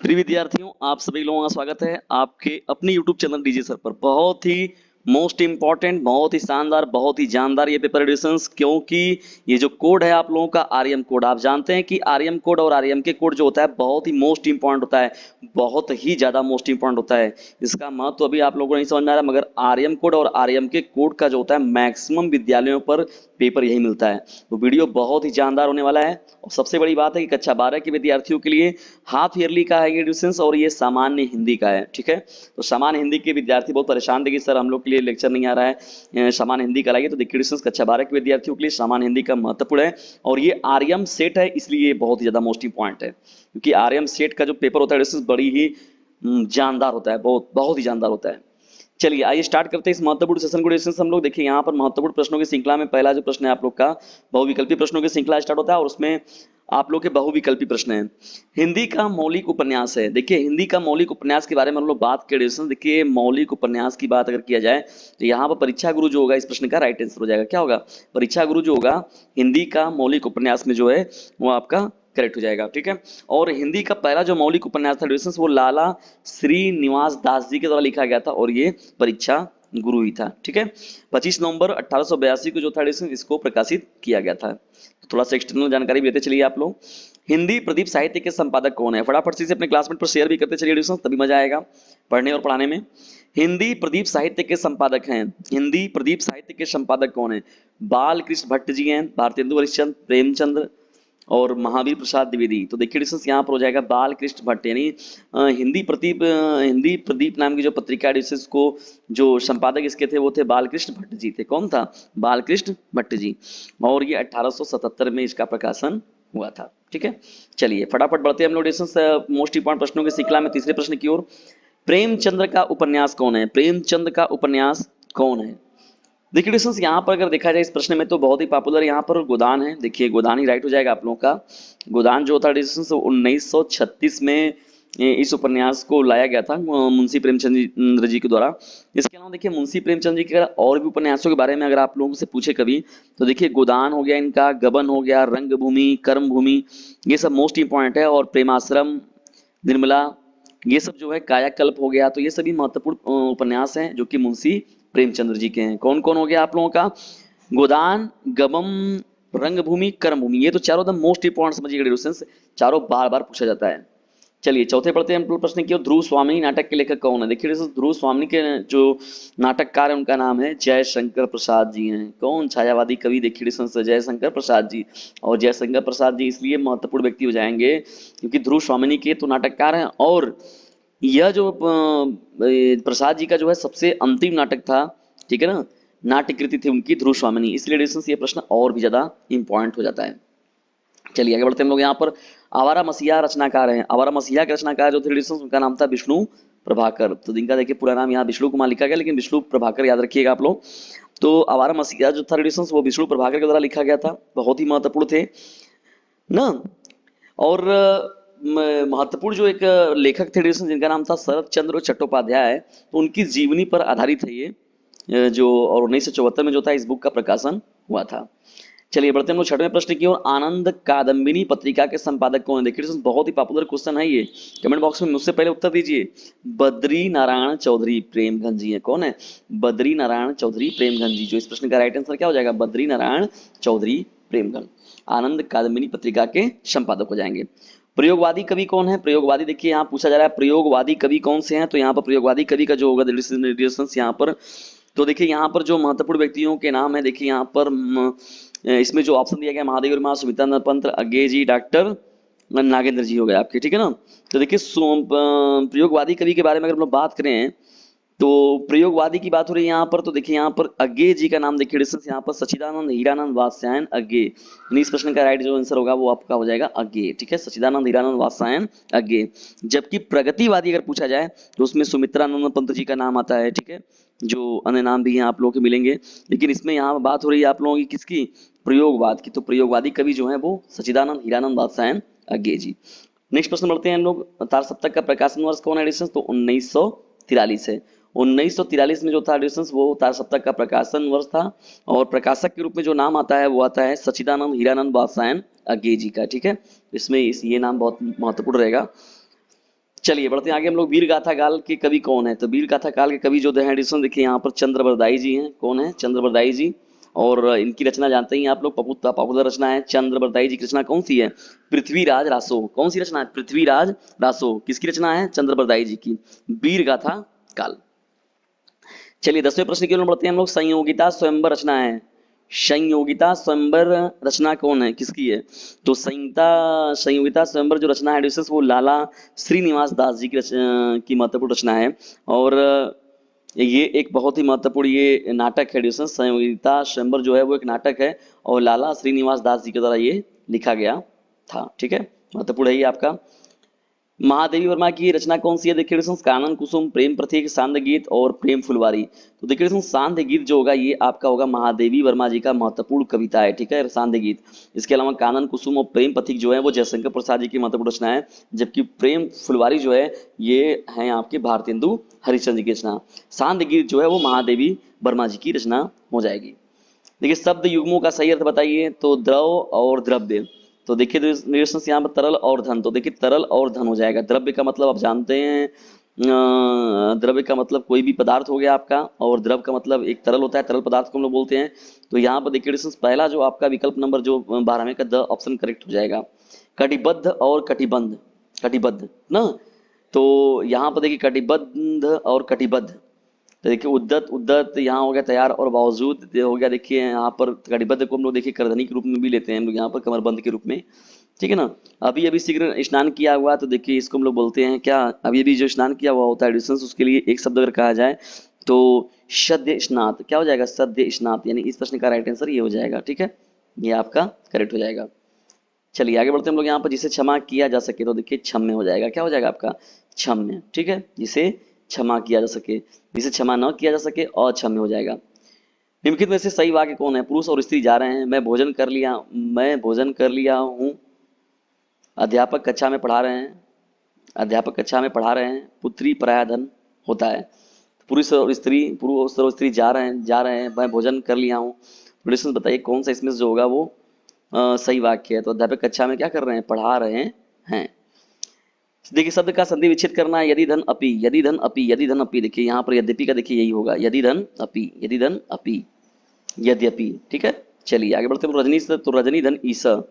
प्रिय विद्यार्थियों, आप सभी लोगों का स्वागत है आपके अपने YouTube चैनल डीजे सर पर। बहुत ही मोस्ट इम्पॉर्टेंट, बहुत ही शानदार, बहुत ही जानदार ये पेपर एडिशंस, क्योंकि ये जो कोड है आप लोगों का आरएम कोड, आप जानते हैं कि आरएम कोड और आरएम के कोड जो होता है बहुत ही मोस्ट इम्पॉर्टेंट होता है, बहुत ही ज्यादा मोस्ट इम्पॉर्टेंट होता है। इसका महत्व तो अभी आप लोगों को नहीं समझ में आ रहा, मगर आरएम कोड और आरएम के कोड का जो होता है मैक्सिमम विद्यालयों पर पेपर यही मिलता है। तो वीडियो बहुत ही जानदार होने वाला है। और सबसे बड़ी बात है कि कक्षा 12 के विद्यार्थियों के लिए हाफ ईयरली का है ये एडिशंस, और ये सामान्य हिंदी का है। ठीक है, तो सामान्य हिंदी के विद्यार्थी बहुत परेशान थे कि सर हम लोग के लिए लेक्चर नहीं आ रहा है, सामान्य हिंदी का लाइए। तो देखिए एडिशंस कक्षा 12 के विद्यार्थियों के लिए सामान्य हिंदी का महत्वपूर्ण है, और ये आर्यम सेट है, इसलिए ये बहुत ही ज्यादा मोस्ट इंपॉर्टेंट है, क्योंकि आर्यम सेट का जो पेपर होता है एडिशंस बड़ी ही जानदार होता है, बहुत बहुत ही जानदार होता है। चलिए आइए स्टार्ट करते हैं इस महत्वपूर्ण सेशन को। एडिशंस हम लोग देखिए यहाँ पर महत्वपूर्ण प्रश्नों की श्रृंखला में पहला जो प्रश्न है आप लोग का बहुविकल्पी प्रश्नों की श्रृंखला स्टार्ट होता है, और उसमें आप लोग के बहुविकल्पी प्रश्न है। हिंदी का मौलिक उपन्यास है। देखिए हिंदी का मौलिक उपन्यास के बारे में हम लोग बात करें। देखिए मौलिक उपन्यास की बात अगर किया जाए तो यहाँ पर परीक्षा गुरु जो होगा इस प्रश्न का राइट आंसर हो जाएगा। क्या होगा? परीक्षा गुरु जो होगा हिंदी का मौलिक उपन्यास में जो है वो आपका करेक्ट हो जाएगा। ठीक है, और हिंदी का पहला जो मौलिक उपन्यास था वो लाला श्रीनिवास दास जी के द्वारा लिखा गया था, और ये परीक्षा गुरु ही था। ठीक है, 25 नवंबर 1882 को जो था इसको प्रकाशित किया गया था। तो थोड़ा सा एक्सटर्नल जानकारी भी देते चलिए आप लोग। हिंदी प्रदीप साहित्य के संपादक कौन है? फटाफट से अपने क्लासमेट पर शेयर भी करते चलिए एडिशन, तभी मजा आएगा पढ़ने और पढ़ाने में। हिंदी प्रदीप साहित्य के संपादक हैं, हिंदी प्रदीप साहित्य के संपादक कौन है? बाल कृष्ण भट्ट जी हैं, भारतेंदु हरिश्चंद्र, प्रेमचंद्र और महावीर प्रसाद द्विवेदी। तो देखिए डिस्टेंस यहाँ पर हो जाएगा बाल कृष्ण भट्ट, यानी हिंदी प्रदीप नाम की जो पत्रिका डिस्टेंस को जो संपादक इसके थे वो थे बालकृष्ण भट्ट जी थे। कौन था? बालकृष्ण भट्ट जी, और ये 1877 में इसका प्रकाशन हुआ था। ठीक है, चलिए फटाफट बढ़ते हैं हम लोग डिस्टेंस मोस्ट इंपॉर्टेंट प्रश्नों की श्रृंखला में तीसरे प्रश्न की ओर। प्रेमचंद्र का उपन्यास कौन है? प्रेमचंद्र का उपन्यास कौन है? देखिए डिस्टेंस यहाँ पर अगर देखा जाए इस प्रश्न में तो बहुत ही पॉपुलर यहाँ पर गोदान है। देखिए गोदान ही राइट हो जाएगा आप लोगों का। गोदान जो था डिस्टेंस 1936 में इस उपन्यास को लाया गया था मुंशी प्रेमचंद्र जी के द्वारा। इसके अलावा देखिए मुंशी प्रेमचंद जी के और भी उपन्यासों के बारे में अगर आप लोगों से पूछे कभी तो देखिए गोदान हो गया इनका, गबन हो गया, रंगभूमि, कर्मभूमि, ये सब मोस्ट इंपॉर्टेंट है, और प्रेमाश्रम, निर्मला, ये सब जो है कायाकल्प हो गया। तो ये सभी महत्वपूर्ण उपन्यास हैं जो कि मुंशी प्रेमचंद्र जी के हैं। कौन कौन हो गया आप लोगों का? गोदान, गबन, रंगभूमि, कर्मभूमि, ये तो चारों एकदम मोस्ट इंपॉर्टेंट समझिएगा, चारों बार बार पूछा जाता है। चलिए चौथे पढ़ते हैं प्रश्न की ओर। ध्रुव स्वामिनी नाटक के लेखक कौन है? देखिए ध्रुव स्वामिनी के जो नाटककार है उनका नाम है जयशंकर प्रसाद जी हैं। कौन? छायावादी कवि देखिए जयशंकर प्रसाद जी। और जयशंकर प्रसाद जी इसलिए महत्वपूर्ण व्यक्ति हो जाएंगे क्योंकि ध्रुव स्वामिनी के तो नाटककार हैं, और यह जो प्रसाद जी का जो है सबसे अंतिम नाटक था, ठीक है ना, नाट्य कृति थी उनकी ध्रुव स्वामिनी, इसलिए ये प्रश्न और भी ज्यादा इंपॉर्टेंट हो जाता है। चलिए आगे बढ़ते हैं हम लोग। यहाँ पर आवारा मसीहा रचनाकार हैं। आवारा मसीहा के रचनाकार जो थे उनका नाम था विष्णु प्रभाकर। तो जिनका देखिए पूरा नाम यहाँ विष्णु कुमार लिखा गया, लेकिन विष्णु प्रभाकर याद रखिएगा आप लोग। तो आवारा मसीहा जो था वो विष्णु प्रभाकर के द्वारा लिखा गया था, बहुत ही महत्वपूर्ण थे ना। और महत्वपूर्ण जो एक लेखक थे जिनका नाम था शरद चंद्र चट्टोपाध्याय, तो उनकी जीवनी पर आधारित है ये जो, और 1974 में जो था इस बुक का प्रकाशन हुआ था। चलिए बढ़ते हैं हम लोग छठवें प्रश्न की ओर। आनंद कादम्बिनी पत्रिका के संपादक कौन है? देखिए बहुत ही पॉपुलर क्वेश्चन है ये, कमेंट बॉक्स में मुझसे पहले उत्तर दीजिए। बद्री नारायण चौधरी प्रेमघंज जी है। कौन है? बद्री नारायण चौधरी प्रेमघंज जी। जो इस प्रश्न का राइट आंसर क्या हो जाएगा? बद्री नारायण चौधरी प्रेमघंज आनंद कादम्बिनी पत्रिका के संपादक हो जाएंगे। प्रयोगवादी कवि कौन है? प्रयोगवादी देखिए यहाँ पूछा जा रहा है प्रयोगवादी कवि कौन से हैं, तो यहाँ पर प्रयोगवादी कवि का जो होगा यहाँ पर, तो देखिए यहाँ पर जो महत्वपूर्ण व्यक्तियों के नाम है, देखिए यहाँ पर इसमें जो ऑप्शन दिया गया महादेव वर्मा, सुमित्रानंद पंत, अज्ञे जी, डॉक्टर नागेंद्र जी हो गए आपके। ठीक है ना, तो देखिए प्रयोगवादी कवि के बारे में अगर हम लोग बात करें तो प्रयोगवादी की बात हो रही है यहाँ पर, तो देखिए यहाँ पर अज्ञे जी का नाम देखिए डिस्टेंस यहाँ पर सच्चिदानंद हीरानंद वात्स्यायन अज्ञे। इस प्रश्न का राइट जो आंसर होगा वो आपका हो जाएगा अज्ञे। ठीक है, सच्चिदानंद हीरानंद वात्स्यायन अज्ञे। जबकि प्रगतिवादी अगर पूछा जाए तो उसमें सुमित्रानंद पंत जी का नाम आता है। ठीक है, जो अन्य नाम भी यहाँ आप लोगों के मिलेंगे, लेकिन इसमें यहाँ बात हो रही है आप लोगों की किसकी? प्रयोगवाद की। तो प्रयोगवादी कवि जो है वो सच्चिदानंद हीरानंद वात्स्यायन अज्ञे जी। नेक्स्ट प्रश्न बढ़ते हैं हम लोग। तार सप्तक का प्रकाशन वर्ष कौन है डिस्टेंस? तो 1943 है। 1943 में जो था डिस्टेंस वो तार सप्तक का प्रकाशन वर्ष था, और प्रकाशक के रूप में जो नाम आता है वो आता है सच्चिदानंद हीरानंद वात्स्यायन अज्ञे जी का। ठीक है, इसमें ये नाम बहुत महत्वपूर्ण रहेगा। चलिए बढ़ते हैं आगे हम लोग। वीर गाथा काल के कवि कौन है? तो वीर गाथा काल के कवि जो हैं एडिशन देखिए यहाँ पर चंद्रबरदाई जी हैं। कौन है? चंद्रबरदाई जी। और इनकी रचना जानते ही हैं आप लोग, पॉपुलर रचना है। चंद्रबरदाई जी की रचना कौन सी है? पृथ्वीराज रासो। कौन सी रचना है? पृथ्वीराज रासो। किसकी रचना है? चंद्रबरदाई जी की, वीर गाथा काल। चलिए 10वें प्रश्न की ओर बढ़ते हैं हम लोग। संयोगिता स्वयंवर रचना है। संयोगिता स्वयंवर रचना कौन है, किसकी है? तो संयोगिता स्वयंवर जो रचना है डिसेस, वो लाला श्रीनिवास दास जी की महत्वपूर्ण रचना है। और ये एक बहुत ही महत्वपूर्ण ये नाटक है डिसेस। संयोगिता स्वयंवर जो है वो एक नाटक है और लाला श्रीनिवास दास जी के द्वारा ये लिखा गया था। ठीक है, महत्वपूर्ण है ये आपका। महादेवी वर्मा की रचना कौन सी है? देखिए कानन कुसुम, प्रेम प्रतीक, सांध्य गीत और प्रेम फुलवारी। तो देखिए सांध्य गीत जो होगा ये आपका होगा महादेवी वर्मा जी का महत्वपूर्ण कविता है। ठीक है, सांध्य गीत। इसके अलावा कानन कुसुम और प्रेम प्रतीक जो है वो जयशंकर प्रसाद जी की महत्वपूर्ण रचना है, जबकि प्रेम फुलवारी जो है ये है आपके भारतेंदु हरिश्चंद्र जी की रचना। सांध्य गीत जो है वो महादेवी वर्मा जी की रचना हो जाएगी। देखिए शब्द युग्मों का सही अर्थ बताइए। तो द्रव और द्रव्य। तो देखिए निरसंस यहाँ पर तरल और धन। तो देखिए तरल और धन हो जाएगा। द्रव्य का मतलब आप जानते हैं, द्रव्य का मतलब कोई भी पदार्थ हो गया आपका, और द्रव का मतलब एक तरल होता है, तरल पदार्थ को हम लोग बोलते हैं। तो यहाँ पर देखिए निरसंस पहला जो आपका विकल्प नंबर जो 12वें का द ऑप्शन करेक्ट हो जाएगा। कटिबद्ध और कटिबंध, कटिबद्ध ना। तो यहाँ पर देखिए कटिबद्ध और कटिबद्ध। तो देखिए उद्दत, उद्दत यहाँ हो गया तैयार और बावजूद हो गया। देखिए यहाँ पर कटिबद्ध को हम लोग देखिए करधनी के रूप में भी लेते हैं हम लोग, यहाँ पर कमरबंद के रूप में। ठीक है ना। अभी अभी शीघ्र स्नान किया हुआ, तो देखिए इसको हम लोग बोलते हैं क्या? अभी अभी जो स्नान किया हुआ होता है डिस्टेंस, उसके लिए एक शब्द अगर कहा जाए तो सद्य स्नात। क्या हो जाएगा? सद्य स्नात। यानी इस प्रश्न का राइट आंसर ये हो जाएगा। ठीक है, ये आपका करेक्ट हो जाएगा। चलिए आगे बढ़ते हैं हम लोग। यहाँ पर जिसे क्षमा किया जा सके, तो देखिए क्षम्य हो जाएगा। क्या हो जाएगा आपका? क्षम्य। ठीक है, जिसे क्षमा किया जा सके। जिसे क्षमा न किया जा सके अक्षम्य हो जाएगा। निम्नलिखित में से सही वाक्य कौन है? पुरुष और स्त्री जा रहे हैं। मैं भोजन कर लिया हूँ। अध्यापक कक्षा में पढ़ा रहे हैं। अध्यापक कक्षा में पढ़ा रहे हैं। पुत्री पराया धन होता है। पुरुष और स्त्री जा रहे हैं। मैं भोजन कर लिया हूँ। तो बताइए कौन सा इसमें जो होगा वो सही वाक्य है? तो अध्यापक कक्षा में क्या कर रहे हैं? पढ़ा रहे हैं। देखिए शब्द का संधि विच्छेद करना है। यदि धन अपि, यदि धन अपि, यदि धन अपि। देखिए यहाँ पर यद्यपि का देखिए यही होगा, यदि धन अपि, यदि धन अपि, यद्यपि। ठीक है, चलिए आगे बढ़ते हैं। रजनी से, तो रजनी धन ईसा,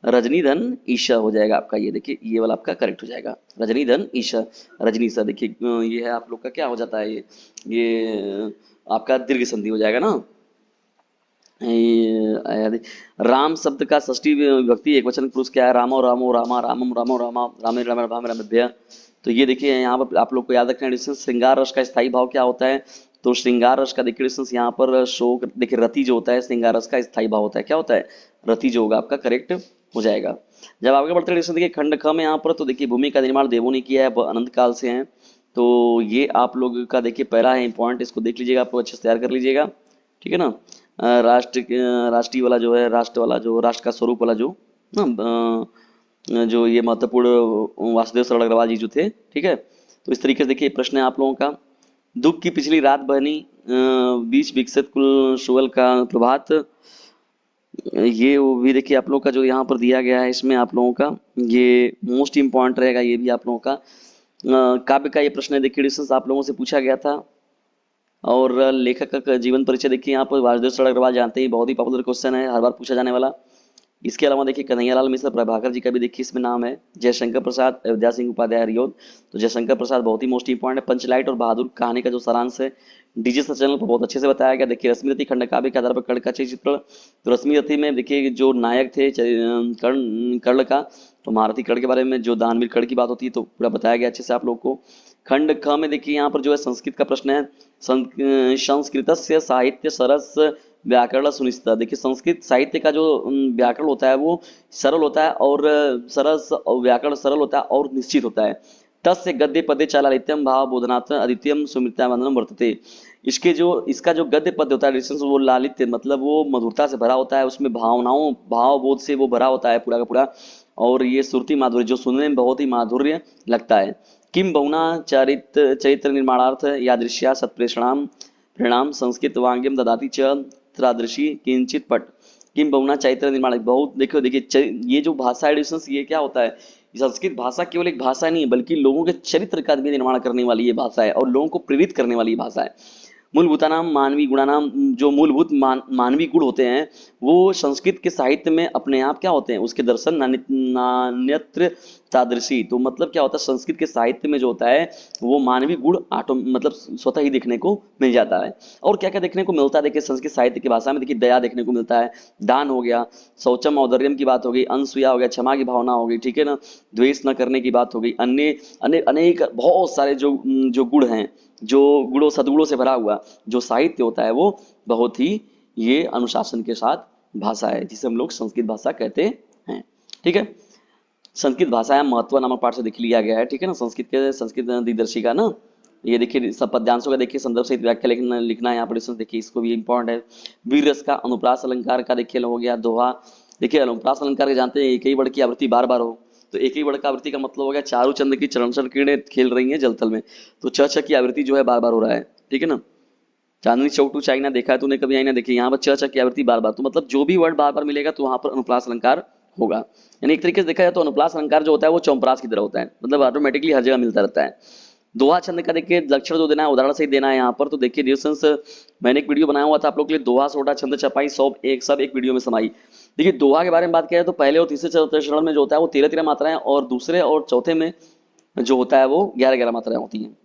रजनी धन ईशा हो जाएगा आपका। ये देखिए ये वाला आपका करेक्ट हो जाएगा, रजनी धन ईशा, रजनी सा। देखिए ये है आप लोग का क्या हो जाता है, ये आपका दीर्घ संधि हो जाएगा ना। राम शब्द का षष्ठी विभक्ति एक वचन पुरुष क्या है? रामो रामो रामा, रामम रामो रामा, रामे राम राम रामभ्य। तो ये देखिए यहाँ पर आप लोग को याद रखना है डिस्टेंस। श्रृंगार रस का स्थायी भाव क्या होता है? तो श्रृंगार रस का देखिए डिस्टेंस यहाँ पर शोक, देखिए रति जो होता है श्रृंगार रस का स्थायी भाव होता है। क्या होता है? रति जो होगा आपका करेक्ट हो जाएगा। जब आगे बढ़ते हैं देखिए खंड ख में यहाँ पर, तो देखिए भूमि का निर्माण देवों ने किया है, अनंत काल से है। तो ये आप लोग का देखिए पहला है इंपॉर्टेंट, इसको देख लीजिएगा, आपको अच्छे से तैयार कर लीजिएगा। ठीक है ना। राष्ट्रीय वाला जो है, राष्ट्र वाला जो राष्ट्र का स्वरूप वाला जो ना, जो ये महत्वपूर्ण वासुदेव सरल अग्रवाल जी जो थे। ठीक है, तो इस तरीके से देखिए प्रश्न है आप लोगों का। दुख की पिछली रात बहनी, बीच विकसित कुल सुअल का प्रभात। ये वो भी देखिए आप लोगों का जो यहाँ पर दिया गया है, इसमें आप लोगों का ये मोस्ट इम्पॉर्टेंट रहेगा, ये भी आप लोगों का। काव्य का ये प्रश्न है देखिए डिस्टेंस आप लोगों से पूछा गया था। और लेखक का जीवन परिचय देखिए यहाँ पर वासुदेव सरल अग्रवाल जानते ही, बहुत ही पॉपुलर क्वेश्चन है, हर बार पूछा जाने वाला। इसके अलावा देखिए कन्हैयालाल मिश्र प्रभाकर जी का भी देखिए इसमें नाम है। जयशंकर प्रसाद, अयोध्या सिंह उपाध्याय हरिओद। तो जयशंकर प्रसाद बहुत ही मोस्ट इंपॉर्टेंट है। पंचलाइट और बहादुर कहानी का जो सारांश है डीजी सर चैनल पर बहुत अच्छे से बताया गया। देखिए रश्मि रथी खंड काव्य के आधार पर कर्ण का चित्रण। तो रश्मि रथी में देखिए जो नायक थे कर्ण का, तो महारथी कर्ण के बारे में जो दानवीर कर्ण की बात होती है, तो पूरा बताया गया अच्छे से आप लोग को। खंड ख में देखिए यहाँ पर जो है संस्कृत का प्रश्न है। संस्कृत से साहित्य सरस व्याकरण सुनिश्चित। देखिए संस्कृत साहित्य का जो व्याकरण होता है वो सरल होता है, और सरस व्याकरण सरल होता है और निश्चित होता है। तस्य गद्य पदे चालालित्यम भाव बोधनात् अदित्यम सुमृत्यावंदनम वर्तते। इसका जो गद्य पद होता है वो लालित्य मतलब वो मधुरता से भरा होता है, उसमें भावनाओं भाव बोध से वो भरा होता है पूरा का पूरा। और ये सुरती माधुर्य जो सुनने में बहुत ही माधुर्य लगता है। किम बहुना चरित्र निर्माणार्थ यादृश्या सत्प्रेषणाम परिणाम संस्कृत वांग्यम ददाति च त्रादृशी किंचित पट। किम बहुना चैत्र निर्माण बहुत देखिए ये जो भाषा एडिशंस ये क्या होता है, संस्कृत भाषा केवल एक भाषा नहीं है, बल्कि लोगों के चरित्र का भी निर्माण करने वाली ये भाषा है और लोगों को प्रेरित करने वाली ये भाषा है। मूलभूतानाम मानवी गुणानाम, जो मूलभूत मानवी गुण होते हैं वो संस्कृत के साहित्य में अपने आप क्या होते हैं, उसके दर्शन नान्यत्र तादृशी। तो मतलब क्या होता है, संस्कृत के साहित्य में जो होता है वो मानवीय गुण आटो मतलब स्वतः ही देखने को मिल जाता है। और क्या क्या देखने को मिलता है, देखिए संस्कृत साहित्य की भाषा में देखिए दया देखने को मिलता है, दान हो गया, शौचम औदर्यम की बात हो गई, अनसूया हो गया, क्षमा की भावना हो गई, ठीक है ना, द्वेष न करने की बात हो गई, अन्य अनेक अनेक बहुत सारे जो गुण हैं, जो गुणों सद्गुणों से भरा हुआ जो साहित्य होता है वो बहुत ही ये अनुशासन के साथ भाषा है, जिसे हम लोग संस्कृत भाषा कहते हैं। ठीक है, संस्कृत भाषा महत्व नामक पाठ से देख लिया गया है। ठीक है ना, संस्कृत दिग्दर्शिका ना, ये देखिए सब पद्यांशों का देखिए संदर्भ सहित व्याख्या लिखना है यहाँ पर, देखिए इसको भी इंपॉर्टेंट है। वीर रस का अनुप्रास अलंकार का देखिए हो गया दोहा। देखिए अनुप्रास अलंकार के जानते हैं एक ही वर्ड की आवृत्ति बार बार हो, तो एक ही वर्ड का आवृत्ति का मतलब हो गया चारू चंद्र की चरण किरणें खेल रही हैं जलतल में, तो छ की आवृत्ति जो है बार बार हो रहा है। ठीक है ना, चांदनी चौक टू चाइना देखा है तूने कभी, आईना देखी, यहाँ पर छ की आवृत्ति बार बार, तो मतलब जो भी वर्ड बार बार मिलेगा तो वहां पर अनुप्रास अलंकार होगा। यानी एक तरीके से देखा जाए तो अनुप्रास अलंकार जो होता है वो चौंपरास की तरह होता है, मतलब ऑटोमेटिकली हर जगह मिलता रहता है। दोहा छंद का देखिए लक्षण जो देना है उदाहरण से ही देना है यहाँ पर, तो देखिए डिस्टेंस मैंने एक वीडियो बनाया हुआ था आप लोग के लिए, दोहा सोडा छंद छपाई सब एक वीडियो में समाई। देखिए दोहा के बारे में बात किया तो पहले और तीसरे चौथे चरण में जो होता है वो 13-13 मात्राएं, और दूसरे और चौथे में जो होता है वो 11-11 मात्राएं होती हैं।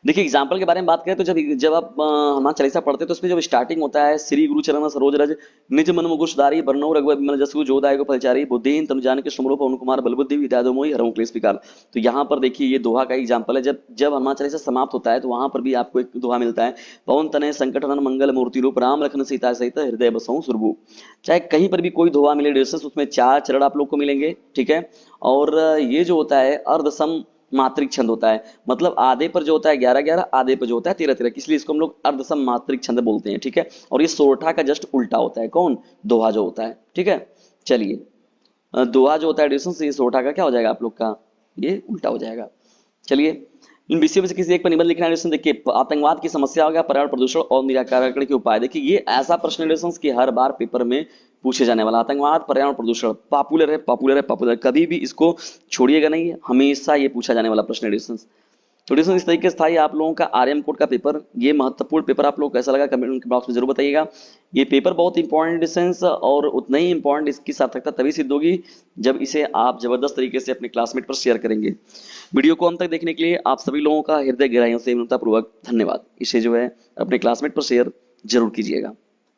देखिए एग्जाम्पल के बारे में बात करें तो जब आप हनुमान चालीसा पढ़ते हैं तो उसमें जब स्टार्टिंग होता है श्री गुरु चरण सरोज रज निज मन मुकुशधारी बरनौ रघुवर विमल जसु जोदाय को फलचारी बुद्धिहीन तनु जान के श्रमरूप पवन कुमार बलबुद्धि विद्या मोहि हरहु क्लेश विकार। तो यहाँ पर देखिए ये दोहा का एग्जाम्पल है, जब हनुमान चालीसा समाप्त होता है तो वहां पर भी आपको एक दोहा मिलता है, पवन तनय संकट हनन मंगल मूर्ति रूप राम लखन सीता सहित हृदय बसहु सुरभूप। चाहे कहीं पर भी कोई दोहा मिले डिस्टेंस, उसमें 4 चरण आप लोग को मिलेंगे। ठीक है, और ये जो होता है अर्धसम मात्रिक छंद होता है, मतलब आधे पर जो होता है 11-11, आधे पर जो होता है 13-13, इसलिए इसको हम लोग अर्धसम मात्रिक छंद बोलते हैं। ठीक है, और ये सोरठा का जस्ट उल्टा होता है, कौन, दोहा जो होता है। ठीक है, चलिए दोहा जो होता है डिस्टेंस, ये सोरठा का क्या हो जाएगा आप लोग का, ये उल्टा हो जाएगा। चलिए इन विषयों में से किसी एक पर निबंध लिखना है। देखिए आतंकवाद की समस्या हो गया, पर्यावरण प्रदूषण और निराकरण के उपाय। देखिए ये ऐसा प्रश्न कि हर बार पेपर में पूछे जाने वाला, आतंकवाद पर्यावरण प्रदूषण पॉपुलर है पॉपुलर है पॉपुलर, कभी भी इसको छोड़िएगा नहीं, हमेशा ये पूछा जाने वाला प्रश्न डिस्टेंस। तो डिस्टेंस इस तरीके से था ये आप लोगों का आर्यन कोड का पेपर, ये महत्वपूर्ण पेपर आप लोग कैसा लगा कमेंट बॉक्स में जरूर बताइएगा। ये पेपर बहुत इंपॉर्टेंट डिस्टेंस, और उतना ही इंपॉर्टेंट इसकी सार्थकता तभी सिद्ध होगी जब इसे आप जबरदस्त तरीके से अपने क्लासमेट पर शेयर करेंगे। वीडियो को अंत तक देखने के लिए आप सभी लोगों का हृदय गहराइयों से विनम्रतापूर्वक धन्यवाद। इसे जो है अपने क्लासमेट पर शेयर जरूर कीजिएगा।